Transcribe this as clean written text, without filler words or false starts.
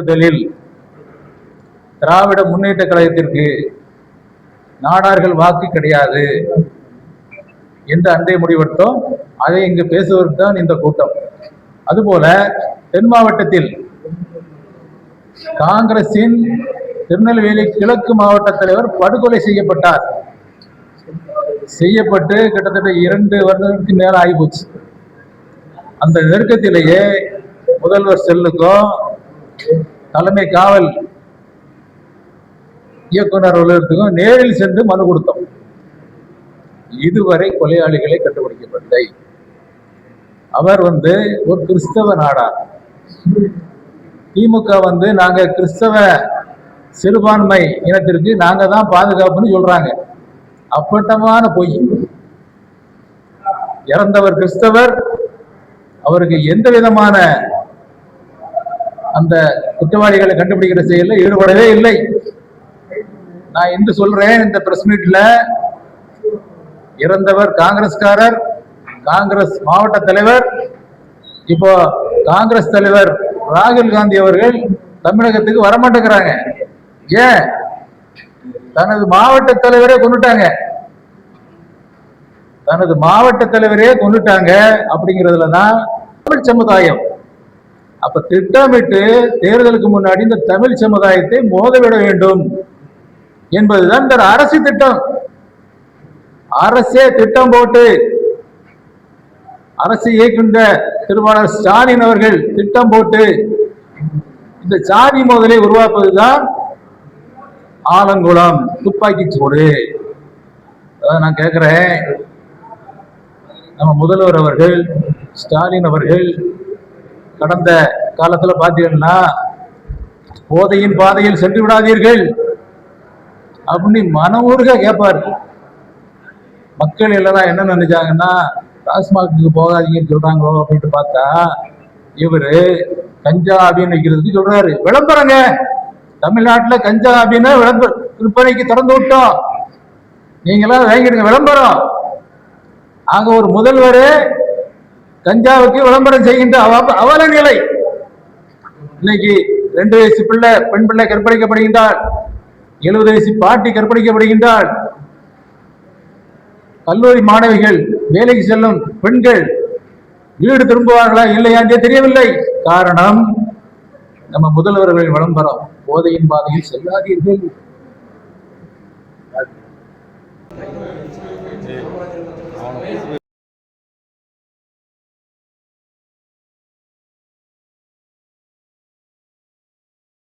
தேர்தலில் திராவிட முன்னேற்ற கழகத்திற்கு நாடார்கள் வாக்கு கிடையாது என்று அன்றைய முடிவெடுத்தோம். அதை இங்கு பேசுவதற்கு தான் இந்த கூட்டம். அதுபோல தென் மாவட்டத்தில் காங்கிரசின் திருநெல்வேலி கிழக்கு மாவட்ட தலைவர் படுகொலை செய்யப்பட்டார். செய்யப்பட்டு கிட்டத்தட்ட 2 வருடங்களுக்கு மேல ஆகிப்போச்சு. அந்த நெருக்கத்திலேயே முதல்வர் செல்லுக்கும் தலைமை காவல் இயக்குனர் அலுவலகத்துக்கும் நேரில் சென்று மனு கொடுத்தோம். இதுவரை கொலையாளிகளை கண்டுபிடிக்கப்படவில்லை. அவர் ஒரு கிறிஸ்தவ நாடார். திமுக நாங்க கிறிஸ்தவ சிறுபான்மை இனத்திற்கு நாங்க தான் பாதுகாப்புன்னு சொல்றாங்க. அப்பட்டமான பொய். இறந்தவர் கிறிஸ்தவர், அவருக்கு எந்த விதமான அந்த குற்றவாளிகளை கண்டுபிடிக்கிற செயலில் ஈடுபடவே இல்லை. நான் இன்று சொல்றேன், இந்த பிரஸ் மீட்ல இறந்தவர் காங்கிரஸ்காரர், காங்கிரஸ் மாவட்ட தலைவர். இப்போ காங்கிரஸ் தலைவர் ராகுல் காந்தி அவர்கள் தமிழகத்துக்கு வரமாட்டேங்கிறாங்க. ஏன்? தனது மாவட்ட தலைவரே கொண்டுட்டாங்க. தனது மாவட்ட தலைவரே கொண்டுட்டாங்க. அப்படிங்கிறதுலதான் தமிழ் சமுதாயம் அப்ப திட்டமிட்டு தேர்தலுக்கு முன்னாடி இந்த தமிழ் சமுதாயத்தை மோதவிட வேண்டும் என்பதுதான் இந்த அரசு திட்டம். அரசே திட்டம் போட்டு அரசு இயக்குகின்ற திருவாளர் ஸ்டாலின் அவர்கள் திட்டம் போட்டு இந்த சாதி மோதலை உருவாக்குவதுதான் ஆலங்குளம் துப்பாக்கி சூடு. நான் கேட்கிறேன், நம்ம முதல்வர் அவர்கள் ஸ்டாலின் அவர்கள் கடந்த காலத்துல பாத்தீங்கன்னா போதையின் பாதையில் சென்று விடாதீர்கள் அப்படின்னு மனமுருக கேட்பாரு. மக்கள் எல்லாம் என்ன நினைச்சாங்கன்னா டாஸ்மாக்கு போகாதீங்கன்னு சொல்றாங்களோ அப்படின்ட்டு பார்த்தா இவரு கஞ்சா அப்படின்னு வைக்கிறதுக்கு சொல்றாரு. விளம்பரங்க, தமிழ்நாட்டுல கஞ்சா அப்படின்னா விற்பனைக்கு திறந்து விட்டோம், நீங்களாம் வாங்கிடுங்க விளம்பரம். ஆக ஒரு முதல்வர் கஞ்சாவுக்கு விளம்பரம் செய்கின்ற அவல நிலை. இன்னைக்கு 2 வயசு பிள்ளை பெண் பிள்ளை கற்பழிக்கப்படுகின்றாள், 70 வயசு பாட்டி கற்பழிக்கப்படுகின்றாள். கல்லூரி மாணவிகள், வேலைக்கு செல்லும் பெண்கள் வீடு திரும்புவார்களா இல்லையா என்றே தெரியவில்லை. காரணம் நம்ம முதல்வர்களின் விளம்பரம். போதையின் பாதையில் செல்லாதீர்கள்.